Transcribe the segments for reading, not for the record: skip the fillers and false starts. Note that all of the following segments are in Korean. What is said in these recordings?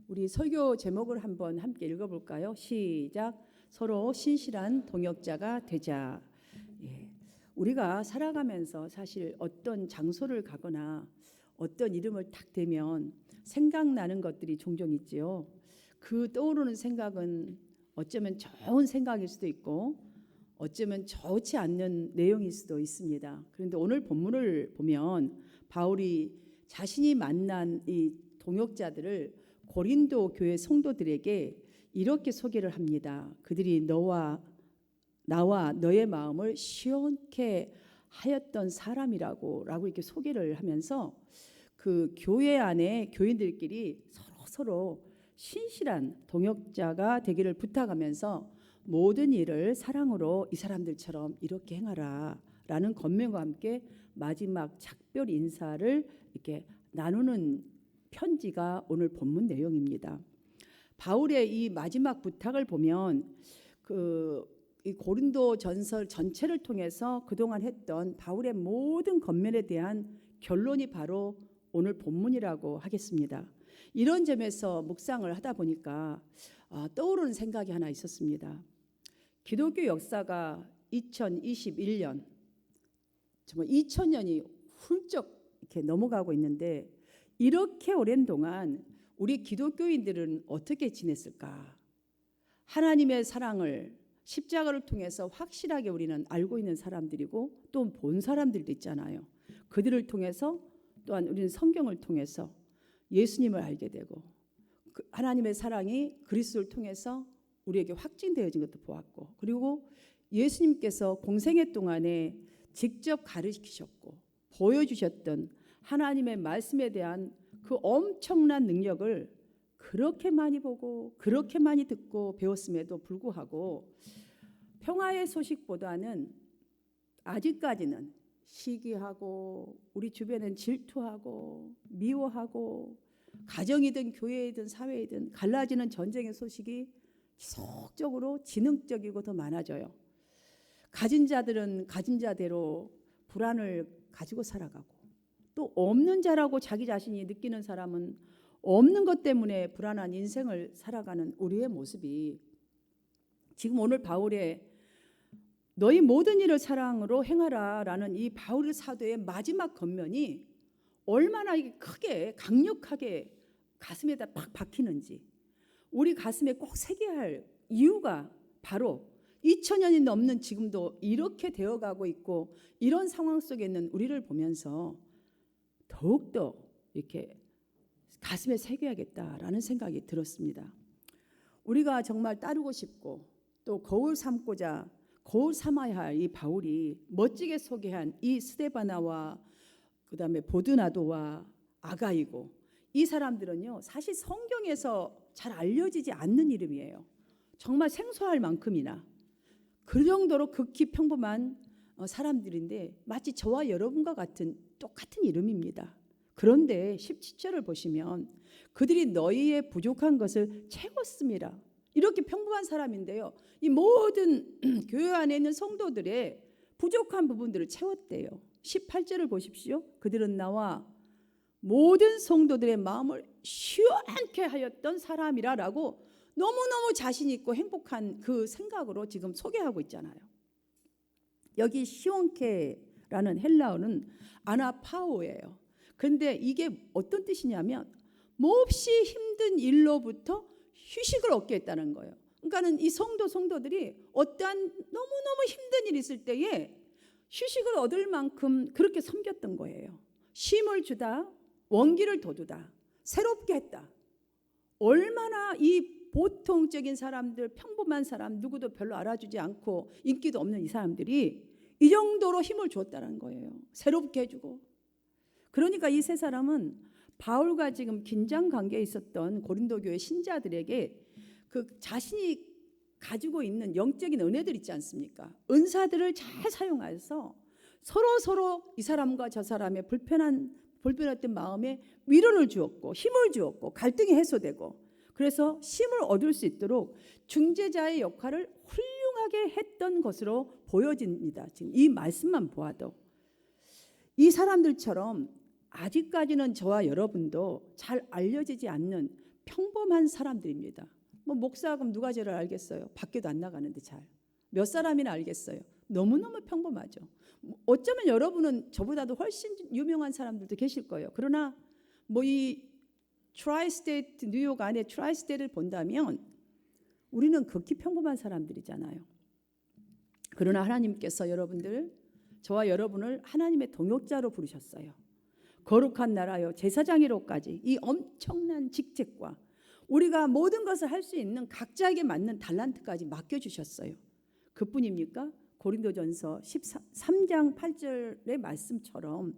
우리 설교 제목을 한번 함께 읽어볼까요? 시작. 서로 신실한 동역자가 되자. 예. 우리가 살아가면서 사실 어떤 장소를 가거나 어떤 이름을 딱 대면 생각나는 것들이 종종 있지요. 그 떠오르는 생각은 어쩌면 좋은 생각일 수도 있고 어쩌면 좋지 않는 내용일 수도 있습니다. 그런데 오늘 본문을 보면 바울이 자신이 만난 이 동역자들을 고린도 교회 성도들에게 이렇게 소개를 합니다. 그들이 나와 너의 마음을 시원케 하였던 사람이라고 이렇게 소개를 하면서 그 교회 안에 교인들끼리 서로 신실한 동역자가 되기를 부탁하면서 모든 일을 사랑으로 이 사람들처럼 이렇게 행하라 라는 권면과 함께 마지막 작별 인사를 이렇게 나누는 편지가 오늘 본문 내용입니다. 바울의 이 마지막 부탁을 보면 이 고린도 전설 전체를 통해서 그동안 했던 바울의 모든 권면에 대한 결론이 바로 오늘 본문이라고 하겠습니다. 이런 점에서 묵상을 하다 보니까 떠오르는 생각이 하나 있었습니다. 기독교 역사가 2021년 정말 2000년이 훌쩍 이렇게 넘어가고 있는데 이렇게 오랜 동안 우리 기독교인들은 어떻게 지냈을까? 하나님의 사랑을 십자가를 통해서 확실하게 우리는 알고 있는 사람들이고 또 본 사람들도 있잖아요. 그들을 통해서 또한 우리는 성경을 통해서 예수님을 알게 되고 하나님의 사랑이 그리스도를 통해서 우리에게 확증되어진 것도 보았고 그리고 예수님께서 공생애 동안에 직접 가르치셨고 보여주셨던 하나님의 말씀에 대한 그 엄청난 능력을 그렇게 많이 보고 그렇게 많이 듣고 배웠음에도 불구하고 평화의 소식보다는 아직까지는 시기하고 우리 주변엔 질투하고 미워하고 가정이든 교회이든 사회이든 갈라지는 전쟁의 소식이 지속적으로 지능적이고 더 많아져요. 가진 자들은 가진 자대로 불안을 가지고 살아가고 또 없는 자라고 자기 자신이 느끼는 사람은 없는 것 때문에 불안한 인생을 살아가는 우리의 모습이 지금 오늘 바울의 너희 모든 일을 사랑으로 행하라 라는 이 바울 사도의 마지막 권면이 얼마나 크게 강력하게 가슴에다 팍 박히는지 우리 가슴에 꼭 새겨야 할 이유가 바로 2000년이 넘는 지금도 이렇게 되어가고 있고 이런 상황 속에 있는 우리를 보면서 더욱더 이렇게 가슴에 새겨야겠다라는 생각이 들었습니다. 우리가 정말 따르고 싶고 또 거울 삼아야 할 이 바울이 멋지게 소개한 이 스데바나와 그다음에 보드나도와 아가이고 이 사람들은요 사실 성경에서 잘 알려지지 않는 이름이에요. 정말 생소할 만큼이나 그 정도로 극히 평범한 사람들인데 마치 저와 여러분과 같은 똑같은 이름입니다. 그런데 17절을 보시면 그들이 너희의 부족한 것을 채웠습니다. 이렇게 평범한 사람인데요. 이 모든 교회 안에 있는 성도들의 부족한 부분들을 채웠대요. 18절을 보십시오. 그들은 나와 모든 성도들의 마음을 시원케 하였던 사람이라라고 너무너무 자신 있고 행복한 그 생각으로 지금 소개하고 있잖아요. 여기 시원케라는 헬라어는 아나파오예요. 그런데 이게 어떤 뜻이냐면 몹시 힘든 일로부터 휴식을 얻게 했다는 거예요. 그러니까는 이 성도들이 어떠한 너무너무 힘든 일이 있을 때에 휴식을 얻을 만큼 그렇게 섬겼던 거예요. 쉼을 주다, 원기를 돋우다, 새롭게 했다. 얼마나 이 보통적인 사람들, 평범한 사람, 누구도 별로 알아주지 않고 인기도 없는 이 사람들이 이 정도로 힘을 주었다는 거예요. 새롭게 해주고. 그러니까 이 세 사람은 바울과 지금 긴장 관계에 있었던 고린도 교회 신자들에게 그 자신이 가지고 있는 영적인 은혜들 있지 않습니까? 은사들을 잘 사용해서 서로 이 사람과 저 사람의 불편했던 마음에 위로를 주었고 힘을 주었고 갈등이 해소되고 그래서 힘을 얻을 수 있도록 중재자의 역할을 훌륭하게 했던 것으로 보여집니다. 지금 이 말씀만 보아도 이 사람들처럼 아직까지는 저와 여러분도 잘 알려지지 않는 평범한 사람들입니다. 뭐 목사하고 누가 제일 알겠어요? 밖에도 안 나가는데 잘. 몇 사람이나 알겠어요? 너무너무 평범하죠. 어쩌면 여러분은 저보다도 훨씬 유명한 사람들도 계실 거예요. 그러나 뭐 이 트라이스테이트, 뉴욕 안에 트라이스테이트를 본다면 우리는 극히 평범한 사람들이잖아요. 그러나 하나님께서 여러분들, 저와 여러분을 하나님의 동역자로 부르셨어요. 거룩한 나라요 제사장이로까지 이 엄청난 직책과 우리가 모든 것을 할 수 있는 각자에게 맞는 달란트까지 맡겨주셨어요. 그뿐입니까? 고린도전서 13장 8절의 말씀처럼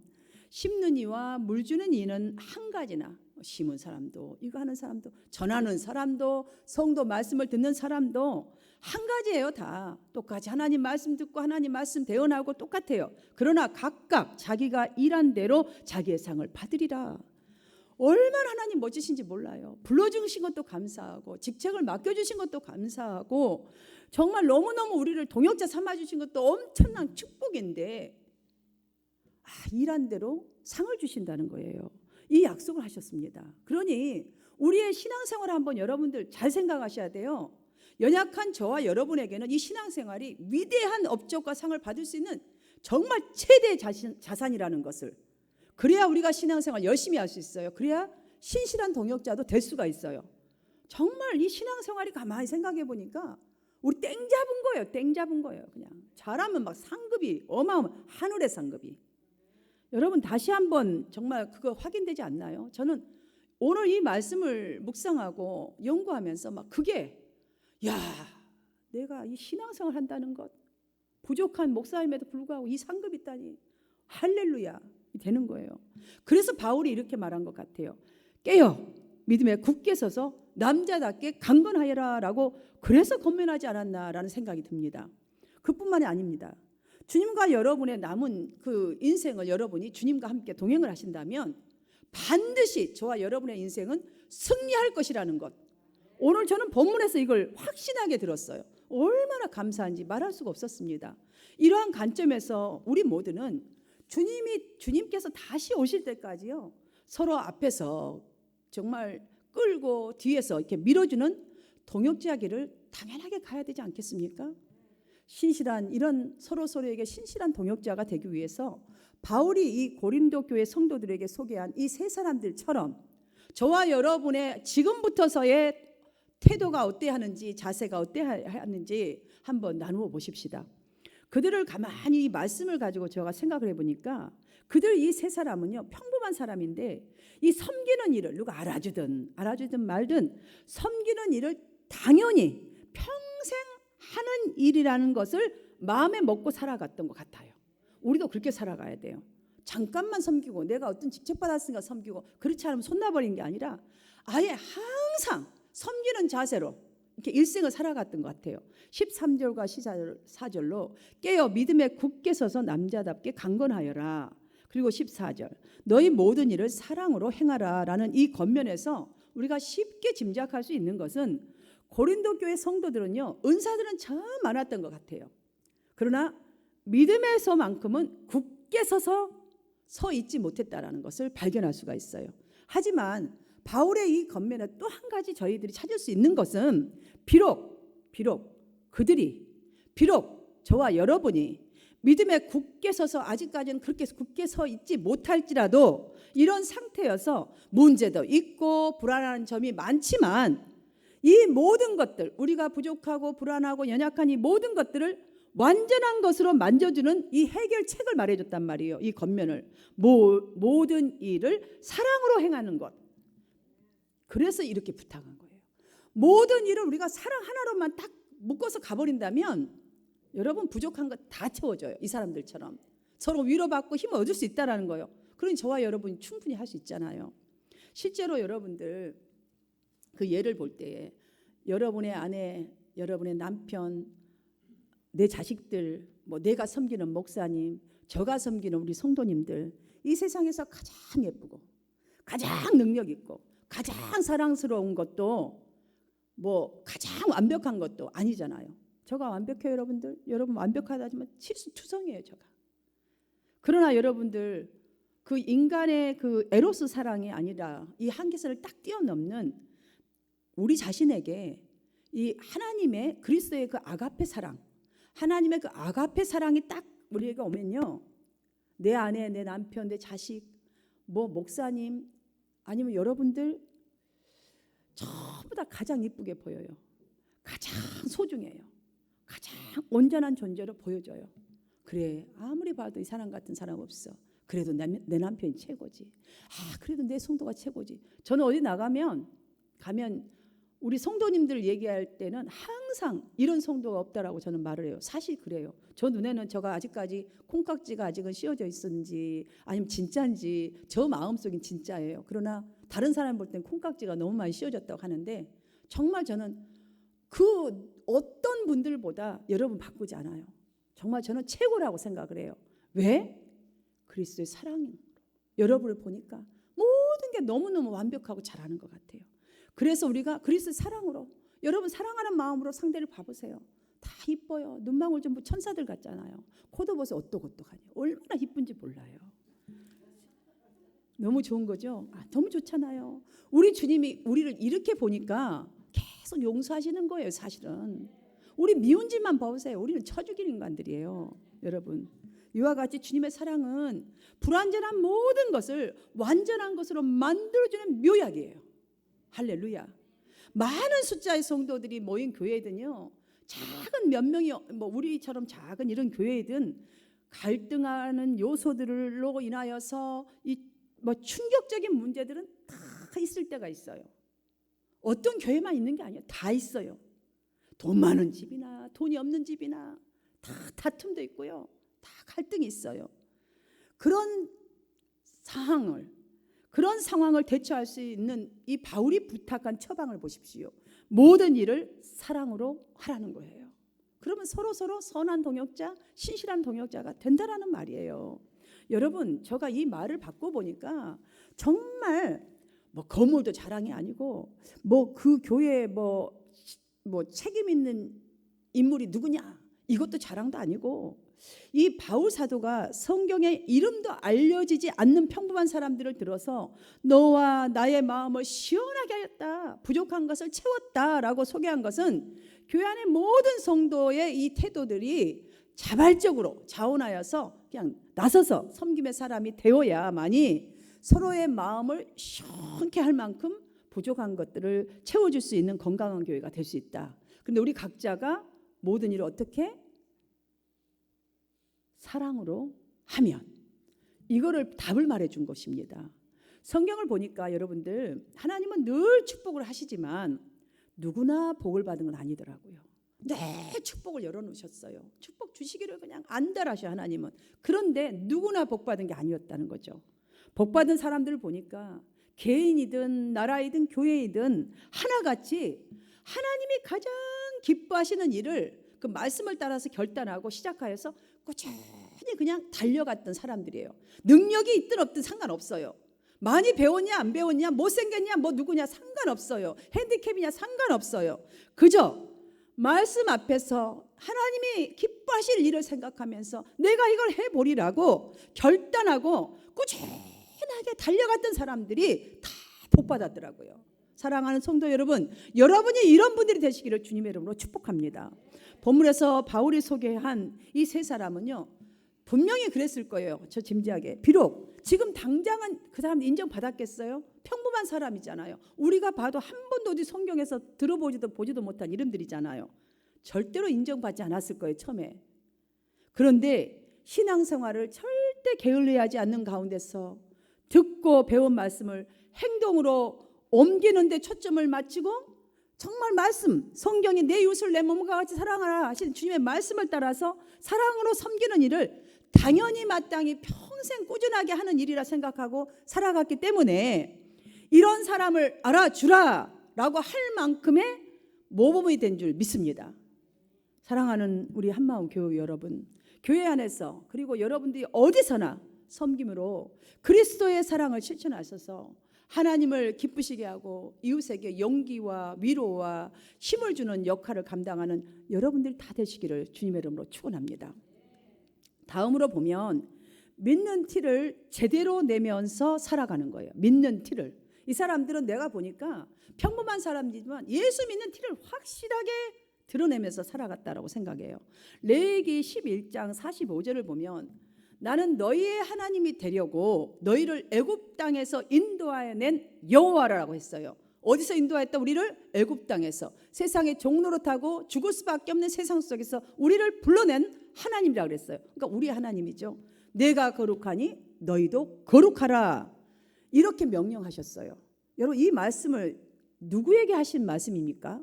심는 이와 물 주는 이는 한 가지나, 심은 사람도 이거 하는 사람도 전하는 사람도 성도 말씀을 듣는 사람도 한 가지예요. 다 똑같이 하나님 말씀 듣고 하나님 말씀 대언하고 똑같아요. 그러나 각각 자기가 일한 대로 자기의 상을 받으리라. 얼마나 하나님 멋지신지 몰라요. 불러주신 것도 감사하고 직책을 맡겨주신 것도 감사하고 정말 너무너무 우리를 동역자 삼아주신 것도 엄청난 축복인데 일한 대로 상을 주신다는 거예요. 이 약속을 하셨습니다. 그러니 우리의 신앙생활을 한번 여러분들 잘 생각하셔야 돼요. 연약한 저와 여러분에게는 이 신앙생활이 위대한 업적과 상을 받을 수 있는 정말 최대의 자산이라는 것을, 그래야 우리가 신앙생활 열심히 할 수 있어요. 그래야 신실한 동역자도 될 수가 있어요. 정말 이 신앙생활이 가만히 생각해 보니까 우리 땡 잡은 거예요. 땡 잡은 거예요. 그냥 잘하면 막 상급이 어마어마, 하늘의 상급이. 여러분 다시 한번 정말 그거 확인되지 않나요? 저는 오늘 이 말씀을 묵상하고 연구하면서 막 그게 내가 이 신앙생활 한다는 것, 부족한 목사임에도 불구하고 이 상급이 있다니 할렐루야 되는 거예요. 그래서 바울이 이렇게 말한 것 같아요. 깨어 믿음에 굳게 서서 남자답게 강건하여라 라고 그래서 권면하지 않았나라는 생각이 듭니다. 그뿐만이 아닙니다. 주님과 여러분의 남은 그 인생을 여러분이 주님과 함께 동행을 하신다면 반드시 저와 여러분의 인생은 승리할 것이라는 것, 오늘 저는 본문에서 이걸 확신하게 들었어요. 얼마나 감사한지 말할 수가 없었습니다. 이러한 관점에서 우리 모두는 주님께서 다시 오실 때까지요, 서로 앞에서 정말 끌고 뒤에서 이렇게 밀어주는 동역자기를 당연하게 가야 되지 않겠습니까? 신실한 이런 서로에게 신실한 동역자가 되기 위해서 바울이 이 고린도 교회 성도들에게 소개한 이 세 사람들처럼 저와 여러분의 지금부터서의 태도가 어때야 하는지, 자세가 어때야 하는지 한번 나누어 보십시다. 그들을 가만히 이 말씀을 가지고 제가 생각을 해보니까 그들 이 세 사람은요 평범한 사람인데 이 섬기는 일을 누가 알아주든 말든 섬기는 일을 당연히 평생 하는 일이라는 것을 마음에 먹고 살아갔던 것 같아요. 우리도 그렇게 살아가야 돼요. 잠깐만 섬기고 내가 어떤 직책 받았으니까 섬기고 그렇지 않으면 손놔버린 게 아니라 아예 항상 섬기는 자세로 이렇게 일생을 살아갔던 것 같아요. 13절과 14절로 깨어 믿음에 굳게 서서 남자답게 강건하여라. 그리고 14절 너희 모든 일을 사랑으로 행하라 라는 이 겉면에서 우리가 쉽게 짐작할 수 있는 것은 고린도 교회 성도들은요 은사들은 참 많았던 것 같아요. 그러나 믿음에서만큼은 굳게 서 있지 못했다라는 것을 발견할 수가 있어요. 하지만 바울의 이 겉면에 또 한 가지 저희들이 찾을 수 있는 것은 비록 저와 여러분이 믿음에 굳게 서서 아직까지는 그렇게 굳게 서 있지 못할지라도 이런 상태여서 문제도 있고 불안한 점이 많지만 이 모든 것들, 우리가 부족하고 불안하고 연약한 이 모든 것들을 완전한 것으로 만져주는 이 해결책을 말해줬단 말이에요. 이 겉면을 모든 일을 사랑으로 행하는 것. 그래서 이렇게 부탁한 거예요. 모든 일을 우리가 사랑 하나로만 딱 묶어서 가버린다면 여러분 부족한 것 다 채워져요. 이 사람들처럼 서로 위로받고 힘을 얻을 수 있다는 거예요. 그러니 저와 여러분이 충분히 할 수 있잖아요. 실제로 여러분들 그 예를 볼 때에 여러분의 아내, 여러분의 남편, 내 자식들, 뭐 내가 섬기는 목사님, 저가 섬기는 우리 성도님들, 이 세상에서 가장 예쁘고 가장 능력 있고 가장 사랑스러운 것도 뭐 가장 완벽한 것도 아니잖아요. 저가 완벽해요, 여러분들? 여러분 완벽하다지만 실수투성이에요, 저가. 그러나 여러분들 그 인간의 그 에로스 사랑이 아니라 이 한계선을 딱 뛰어넘는 우리 자신에게 이 하나님의 그리스도의 그 아가페 사랑, 하나님의 그 아가페 사랑이 딱 우리에게 오면요, 내 아내, 내 남편, 내 자식, 뭐 목사님 아니면 여러분들 전부 다 가장 이쁘게 보여요. 가장 소중해요. 가장 온전한 존재로 보여져요. 그래, 아무리 봐도 이 사람 같은 사람 없어. 그래도 내 남편이 최고지. 그래도 내 성도가 최고지. 저는 어디 가면 우리 성도님들 얘기할 때는 항상 이런 성도가 없다라고 저는 말을 해요. 사실 그래요. 저 눈에는 저가 아직까지 콩깍지가 아직은 씌워져 있는지 아니면 진짜인지 저 마음속엔 진짜예요. 그러나 다른 사람 볼 땐 콩깍지가 너무 많이 씌워졌다고 하는데 정말 저는 그 어떤 분들보다 여러분 바꾸지 않아요. 정말 저는 최고라고 생각을 해요. 왜? 그리스도의 사랑으로 여러분을 보니까 모든 게 너무너무 완벽하고 잘하는 것 같아요. 그래서 우리가 그리스도의 사랑으로 여러분 사랑하는 마음으로 상대를 봐보세요. 다 이뻐요. 눈망울 전부 천사들 같잖아요. 코도 보세요. 어떡하냐. 얼마나 이쁜지 몰라요. 너무 좋은 거죠. 너무 좋잖아요. 우리 주님이 우리를 이렇게 보니까 계속 용서하시는 거예요. 사실은 우리 미운 짓만 봐보세요. 우리는 쳐 죽일 인간들이에요. 여러분, 이와 같이 주님의 사랑은 불완전한 모든 것을 완전한 것으로 만들어주는 묘약이에요. 할렐루야. 많은 숫자의 성도들이 모인 교회든요, 작은 몇 명이 뭐 우리처럼 작은 이런 교회든 갈등하는 요소들로 인하여서 이 뭐 충격적인 문제들은 다 있을 때가 있어요. 어떤 교회만 있는 게 아니에요. 다 있어요. 돈 많은 집이나 돈이 없는 집이나 다 다툼도 있고요. 다 갈등이 있어요. 그런 상황을 대처할 수 있는 이 바울이 부탁한 처방을 보십시오. 모든 일을 사랑으로 하라는 거예요. 그러면 서로 선한 동역자, 신실한 동역자가 된다라는 말이에요. 여러분, 제가 이 말을 받고 보니까 정말 뭐 건물도 자랑이 아니고 뭐 그 교회에 뭐 책임 있는 인물이 누구냐 이것도 자랑도 아니고, 이 바울 사도가 성경에 이름도 알려지지 않는 평범한 사람들을 들어서 너와 나의 마음을 시원하게 하였다, 부족한 것을 채웠다라고 소개한 것은 교회 안의 모든 성도의 이 태도들이 자발적으로 자원하여서 그냥 나서서 섬김의 사람이 되어야만이 서로의 마음을 시원케 할 만큼 부족한 것들을 채워줄 수 있는 건강한 교회가 될 수 있다. 그런데 우리 각자가 모든 일을 어떻게? 사랑으로 하면, 이거를 답을 말해준 것입니다. 성경을 보니까 여러분들, 하나님은 늘 축복을 하시지만 누구나 복을 받은 건 아니더라고요. 네, 축복을 열어놓으셨어요. 축복 주시기를 그냥 안달하셔 하나님은. 그런데 누구나 복 받은 게 아니었다는 거죠. 복 받은 사람들을 보니까 개인이든 나라이든 교회이든 하나같이 하나님이 가장 기뻐하시는 일을 그 말씀을 따라서 결단하고 시작하여서 꾸준히 그냥 달려갔던 사람들이에요. 능력이 있든 없든 상관없어요. 많이 배웠냐 안 배웠냐, 못생겼냐 뭐 누구냐 상관없어요. 핸디캡이냐 상관없어요. 그저 말씀 앞에서 하나님이 기뻐하실 일을 생각하면서 내가 이걸 해보리라고 결단하고 꾸준하게 달려갔던 사람들이 다 복받았더라고요. 사랑하는 성도 여러분, 여러분이 이런 분들이 되시기를 주님의 이름으로 축복합니다. 본문에서 바울이 소개한 이 세 사람은요, 분명히 그랬을 거예요. 저 짐작에. 비록 지금 당장은 그 사람 인정받았겠어요? 평범한 사람이잖아요. 우리가 봐도 한 번도 어디 성경에서 들어보지도 보지도 못한 이름들이잖아요. 절대로 인정받지 않았을 거예요, 처음에. 그런데 신앙생활을 절대 게을리하지 않는 가운데서 듣고 배운 말씀을 행동으로 옮기는 데 초점을 맞추고 정말 말씀, 성경이 내 이웃을 내 몸과 같이 사랑하라 하신 주님의 말씀을 따라서 사랑으로 섬기는 일을 당연히 마땅히 평생 꾸준하게 하는 일이라 생각하고 살아갔기 때문에 이런 사람을 알아주라 라고 할 만큼의 모범이 된 줄 믿습니다. 사랑하는 우리 한마음 교회 여러분, 교회 안에서 그리고 여러분들이 어디서나 섬김으로 그리스도의 사랑을 실천하셔서 하나님을 기쁘시게 하고 이웃에게 용기와 위로와 힘을 주는 역할을 감당하는 여러분들 다 되시기를 주님의 이름으로 축원합니다. 다음으로 보면 믿는 티를 제대로 내면서 살아가는 거예요. 믿는 티를. 이 사람들은 내가 보니까 평범한 사람이지만 예수 믿는 티를 확실하게 드러내면서 살아갔다라고 생각해요. 레위기 11장 45절을 보면 나는 너희의 하나님이 되려고 너희를 애굽 땅에서 인도하여 낸 여호와라고 했어요. 어디서 인도하였다? 우리를 애굽 땅에서, 세상의 종노릇하고 죽을 수밖에 없는 세상 속에서 우리를 불러낸 하나님이라고 그랬어요. 그러니까 우리 하나님이죠. 내가 거룩하니 너희도 거룩하라, 이렇게 명령하셨어요. 여러분, 이 말씀을 누구에게 하신 말씀입니까?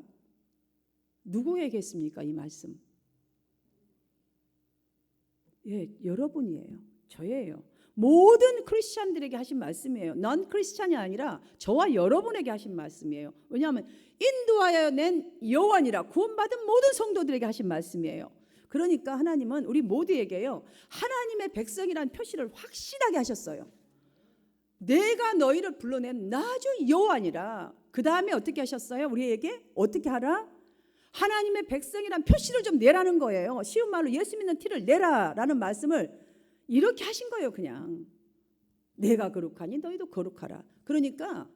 누구에게 했습니까? 이 말씀. 예, 여러분이에요. 저예요. 모든 크리스찬들에게 하신 말씀이에요. 넌 크리스찬이 아니라 저와 여러분에게 하신 말씀이에요. 왜냐하면 인도하여 낸 여호와니라, 구원받은 모든 성도들에게 하신 말씀이에요. 그러니까 하나님은 우리 모두에게요, 하나님의 백성이라는 표시를 확실하게 하셨어요. 내가 너희를 불러낸 나주 여호와니라. 그 다음에 어떻게 하셨어요? 우리에게 어떻게 하라? 하나님의 백성이란 표시를 좀 내라는 거예요. 쉬운 말로 예수 믿는 티를 내라라는 말씀을 이렇게 하신 거예요. 그냥 내가 거룩하니 너희도 거룩하라. 그러니까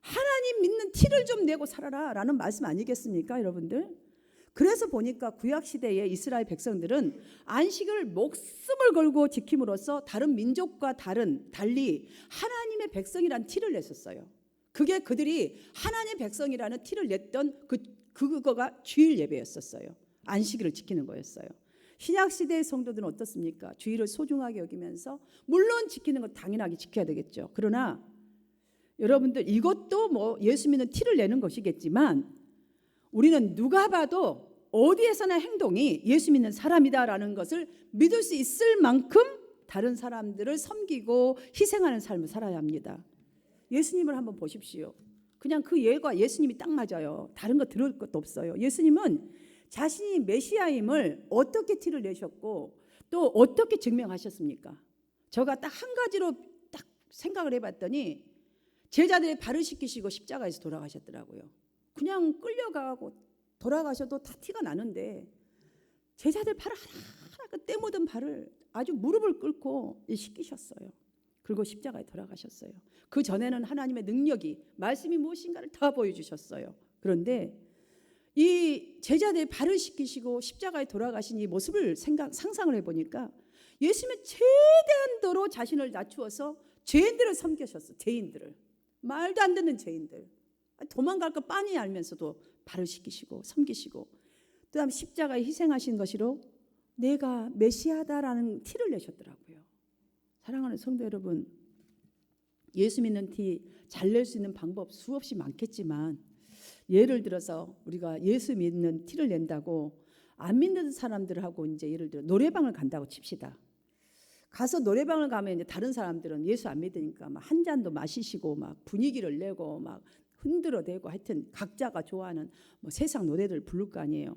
하나님 믿는 티를 좀 내고 살아라 라는 말씀 아니겠습니까, 여러분들? 그래서 보니까 구약시대의 이스라엘 백성들은 안식을 목숨을 걸고 지킴으로써 다른 민족과 달리 하나님의 백성이라는 티를 냈었어요. 그게 그들이 하나님의 백성이라는 티를 냈던 그거가 주일 예배였었어요. 안식일을 지키는 거였어요. 신약시대의 성도들은 어떻습니까? 주일을 소중하게 여기면서 물론 지키는 건 당연하게 지켜야 되겠죠. 그러나 여러분들, 이것도 뭐 예수 믿는 티를 내는 것이겠지만 우리는 누가 봐도 어디에서나 행동이 예수 믿는 사람이다라는 것을 믿을 수 있을 만큼 다른 사람들을 섬기고 희생하는 삶을 살아야 합니다. 예수님을 한번 보십시오. 그냥 그 예가 예수님이 딱 맞아요. 다른 거 들을 것도 없어요. 예수님은 자신이 메시아임을 어떻게 티를 내셨고 또 어떻게 증명하셨습니까? 제가 딱 한 가지로 딱 생각을 해봤더니 제자들의 발을 씻기시고 십자가에서 돌아가셨더라고요. 그냥 끌려가고 돌아가셔도 다 티가 나는데 제자들 발을 하나하나 그 때 묻은 발을 아주 무릎을 꿇고 씻기셨어요. 그리고 십자가에 돌아가셨어요. 그 전에는 하나님의 능력이, 말씀이 무엇인가를 다 보여주셨어요. 그런데 이 제자들의 발을 씻기시고 십자가에 돌아가신 이 모습을 상상을 해보니까 예수님은 최대한도로 자신을 낮추어서 죄인들을 섬기셨어. 죄인들을, 말도 안 듣는 죄인들, 도망갈 거 빤히 알면서도 발을 씻기시고 섬기시고, 그다음 십자가에 희생하신 것으로 내가 메시아다라는 티를 내셨더라고요. 사랑하는 성도 여러분, 예수 믿는 티 잘 낼 수 있는 방법 수없이 많겠지만 예를 들어서 우리가 예수 믿는 티를 낸다고 안 믿는 사람들하고 이제 예를 들어 노래방을 간다고 칩시다. 가서 노래방을 가면 이제 다른 사람들은 예수 안 믿으니까 막 한 잔도 마시시고 막 분위기를 내고 막 흔들어대고 하여튼 각자가 좋아하는 뭐 세상 노래들 부를 거 아니에요.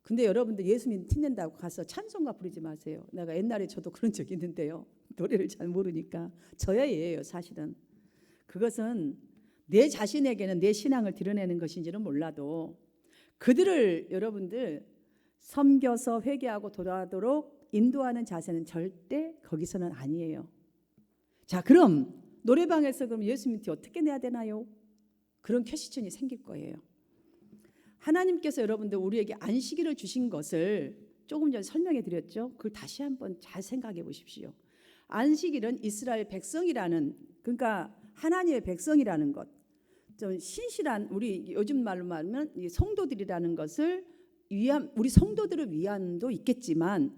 근데 여러분들 예수 믿는 티 낸다고 가서 찬송가 부르지 마세요. 내가 옛날에 저도 그런 적이 있는데요. 노래를 잘 모르니까 저야 예예요. 사실은 그것은 내 자신에게는 내 신앙을 드러내는 것인지는 몰라도 그들을 여러분들 섬겨서 회개하고 돌아오도록 인도하는 자세는 절대 거기서는 아니에요. 자, 그럼 노래방에서 그럼 예수 믿는 티 어떻게 내야 되나요? 그런 퀘스천이 생길 거예요. 하나님께서 여러분들 우리에게 안식일을 주신 것을 조금 전에 설명해 드렸죠. 그걸 다시 한번 잘 생각해 보십시오. 안식일은 이스라엘 백성이라는, 그러니까 하나님의 백성이라는 것, 좀 신실한, 우리 요즘 말로 말하면 성도들이라는 것을 위한, 우리 성도들을 위한도 있겠지만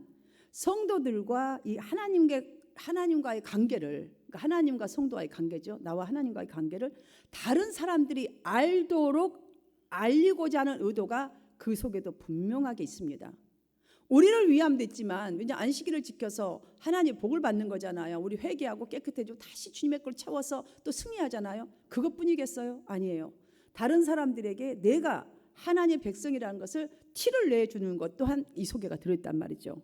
성도들과 이 하나님과의 관계를, 그러니까 하나님과 성도와의 관계죠. 나와 하나님과의 관계를 다른 사람들이 알리고자 하는 의도가 그 속에도 분명하게 있습니다. 우리를 위함도 있지만, 왜냐 안식일을 지켜서 하나님 복을 받는 거잖아요. 우리 회개하고 깨끗해지고 다시 주님의 걸 채워서 또 승리하잖아요. 그것뿐이겠어요? 아니에요. 다른 사람들에게 내가 하나님의 백성이라는 것을 티를 내주는 것 또한 이 속에가 들어있단 말이죠.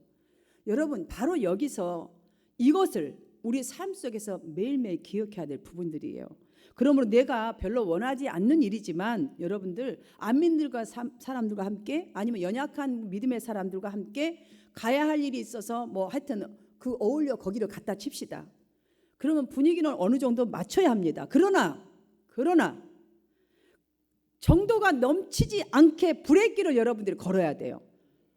여러분, 바로 여기서 이것을 우리 삶 속에서 매일매일 기억해야 될 부분들이에요. 그러므로 내가 별로 원하지 않는 일이지만 여러분들 안 믿는 사람들과 함께, 아니면 연약한 믿음의 사람들과 함께 가야 할 일이 있어서 뭐 하여튼 그 어울려 거기를 갖다 칩시다. 그러면 분위기는 어느 정도 맞춰야 합니다. 그러나 그러나 정도가 넘치지 않게 브레이크를 여러분들이 걸어야 돼요.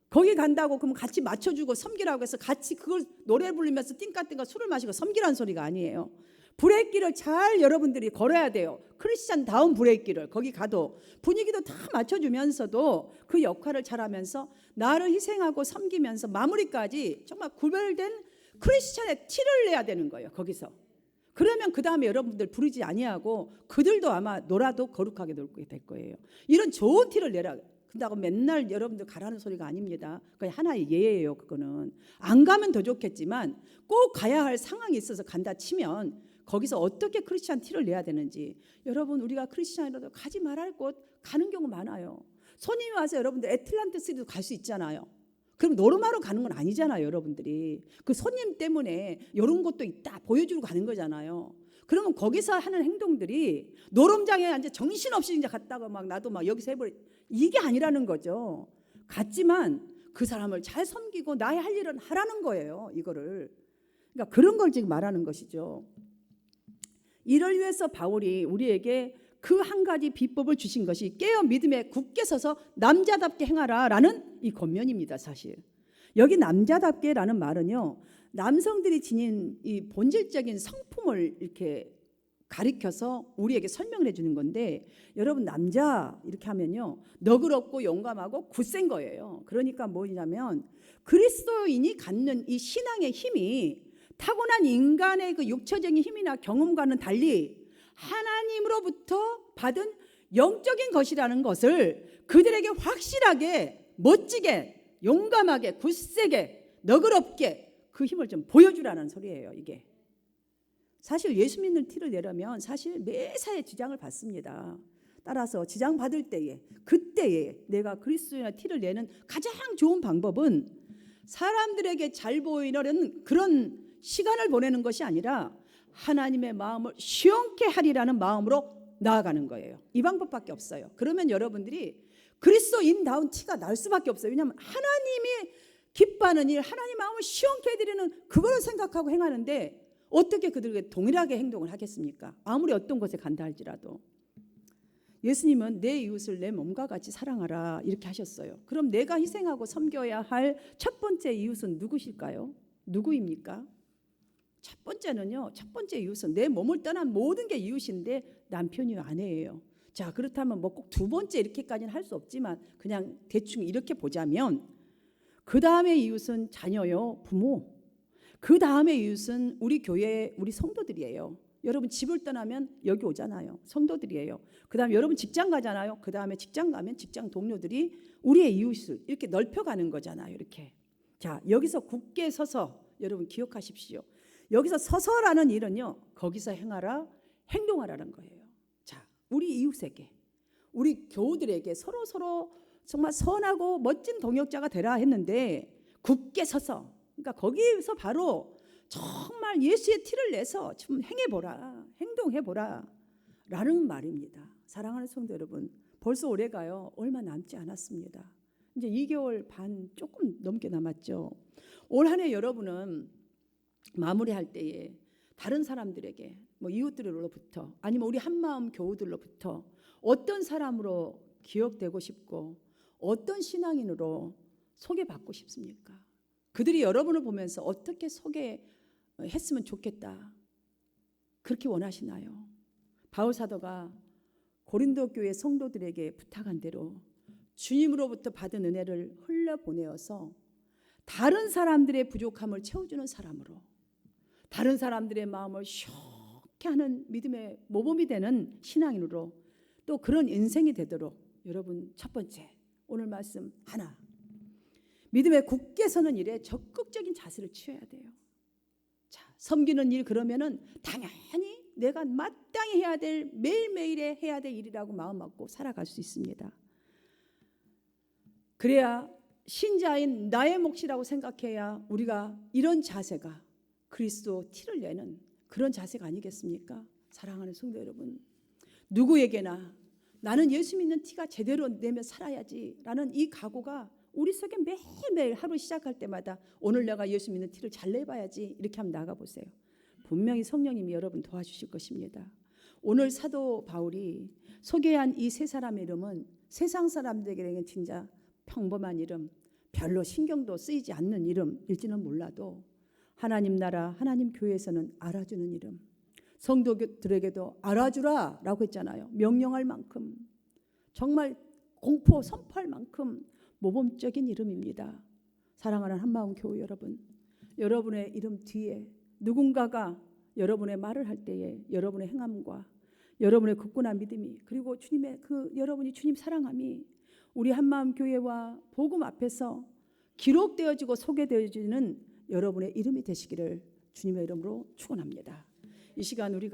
거기 간다고 그러면 같이 맞춰주고 섬기라고 해서 같이 그걸 노래 부르면서 띵까띵까 술을 마시고 섬기라는 소리가 아니에요. 브레이크를 잘 여러분들이 걸어야 돼요. 크리스찬다운 브레이크를. 거기 가도 분위기도 다 맞춰주면서도 그 역할을 잘하면서 나를 희생하고 섬기면서 마무리까지 정말 구별된 크리스찬의 티를 내야 되는 거예요. 거기서. 그러면 그 다음에 여러분들 부르지 아니하고 그들도 아마 놀아도 거룩하게 놀게 될 거예요. 이런 좋은 티를 내라. 근다고 맨날 여러분들 가라는 소리가 아닙니다. 그게 하나의 예예요. 그거는 안 가면 더 좋겠지만 꼭 가야 할 상황이 있어서 간다 치면 거기서 어떻게 크리스찬 티를 내야 되는지, 여러분 우리가 크리스찬이라도 가지 말할 곳 가는 경우 많아요. 손님이 와서 여러분들 애틀란티스도 갈 수 있잖아요. 그럼 노름하러 가는 건 아니잖아요. 여러분들이 그 손님 때문에 이런 것도 있다 보여주러 가는 거잖아요. 그러면 거기서 하는 행동들이 노름장에 이제 정신없이 이제 갔다가 막 나도 막 여기서 해버리, 이게 아니라는 거죠. 갔지만 그 사람을 잘 섬기고 나의 할 일은 하라는 거예요. 이거를. 그러니까 그런 걸 지금 말하는 것이죠. 이를 위해서 바울이 우리에게 그 한 가지 비법을 주신 것이 깨어 믿음에 굳게 서서 남자답게 행하라라는 이 권면입니다. 사실 여기 남자답게라는 말은요, 남성들이 지닌 이 본질적인 성품을 이렇게 가리켜서 우리에게 설명을 해주는 건데, 여러분 남자 이렇게 하면요 너그럽고 용감하고 굳센 거예요. 그러니까 뭐냐면 그리스도인이 갖는 이 신앙의 힘이 타고난 인간의 그 육체적인 힘이나 경험과는 달리 하나님으로부터 받은 영적인 것이라는 것을 그들에게 확실하게 멋지게 용감하게 굳세게 너그럽게 그 힘을 좀 보여주라는 소리예요. 이게 사실 예수 믿는 티를 내려면 사실 매사에 지장을 받습니다. 따라서 지장 받을 때에 그때에 내가 그리스도인의 티를 내는 가장 좋은 방법은 사람들에게 잘 보이는 그런 시간을 보내는 것이 아니라 하나님의 마음을 시원케 하리라는 마음으로 나아가는 거예요. 이 방법밖에 없어요. 그러면 여러분들이 그리스도인다운 티가 날 수밖에 없어요. 왜냐하면 하나님이 기뻐하는 일, 하나님 마음을 시원케 해드리는 그걸 생각하고 행하는데 어떻게 그들에게 동일하게 행동을 하겠습니까? 아무리 어떤 곳에 간다 할지라도. 예수님은 내 이웃을 내 몸과 같이 사랑하라 이렇게 하셨어요. 그럼 내가 희생하고 섬겨야 할 첫 번째 이웃은 누구실까요? 누구입니까? 첫 번째는요, 첫 번째 이웃은 내 몸을 떠난 모든 게 이웃인데 남편이요 아내예요. 자, 그렇다면 뭐 꼭 두 번째 이렇게까지는 할 수 없지만 그냥 대충 이렇게 보자면 그 다음에 이웃은 자녀요, 부모. 그 다음에 이웃은 우리 교회 우리 성도들이에요. 여러분 집을 떠나면 여기 오잖아요. 성도들이에요. 그 다음에 여러분 직장 가잖아요. 그 다음에 직장 가면 직장 동료들이 우리의 이웃을 이렇게 넓혀가는 거잖아요. 이렇게. 자, 여기서 굳게 서서 여러분 기억하십시오. 여기서 서서라는 일은요, 거기서 행하라, 행동하라는 거예요. 자, 우리 이웃에게, 우리 교우들에게 서로 정말 선하고 멋진 동역자가 되라 했는데 굳게 서서, 그러니까 거기서 바로 정말 예수의 티를 내서 좀 행해보라, 행동해보라 라는 말입니다. 사랑하는 성도 여러분, 벌써 올해가요 얼마 남지 않았습니다. 이제 2개월 반 조금 넘게 남았죠. 올 한 해 여러분은 마무리할 때에 다른 사람들에게 뭐 이웃들로부터 아니면 우리 한마음 교우들로부터 어떤 사람으로 기억되고 싶고 어떤 신앙인으로 소개받고 싶습니까? 그들이 여러분을 보면서 어떻게 소개했으면 좋겠다 그렇게 원하시나요? 바울 사도가 고린도 교회 성도들에게 부탁한 대로 주님으로부터 받은 은혜를 흘려보내어서 다른 사람들의 부족함을 채워주는 사람으로, 다른 사람들의 마음을 시원케 하는 믿음의 모범이 되는 신앙인으로 또 그런 인생이 되도록 여러분 첫 번째 오늘 말씀 하나, 믿음에 굳게 서는 일에 적극적인 자세를 취해야 돼요. 자, 섬기는 일 그러면은 당연히 내가 마땅히 해야 될 매일매일에 해야 될 일이라고 마음 먹고 살아갈 수 있습니다. 그래야 신자인 나의 몫이라고 생각해야 우리가 이런 자세가 그리스도 티를 내는 그런 자세가 아니겠습니까? 사랑하는 성도 여러분, 누구에게나 나는 예수 믿는 티가 제대로 내며 살아야지 라는 이 각오가 우리 속에 매일매일 하루 시작할 때마다 오늘 내가 예수 믿는 티를 잘 내봐야지 이렇게 한번 나가보세요. 분명히 성령님이 여러분 도와주실 것입니다. 오늘 사도 바울이 소개한 이 세 사람의 이름은 세상 사람들에게는 진짜 평범한 이름, 별로 신경도 쓰이지 않는 이름일지는 몰라도 하나님 나라, 하나님 교회에서는 알아주는 이름, 성도들에게도 알아주라 라고 했잖아요. 명령할 만큼, 정말 공포 선포할 만큼 모범적인 이름입니다. 사랑하는 한마음 교회 여러분, 여러분의 이름 뒤에 누군가가 여러분의 말을 할 때에 여러분의 행함과 여러분의 굳건한 믿음이, 그리고 주님의 여러분이 주님 사랑함이 우리 한마음 교회와 복음 앞에서 기록되어지고 소개되어지는 여러분의 이름이 되시기를 주님의 이름으로 축원합니다. 이 시간 우리가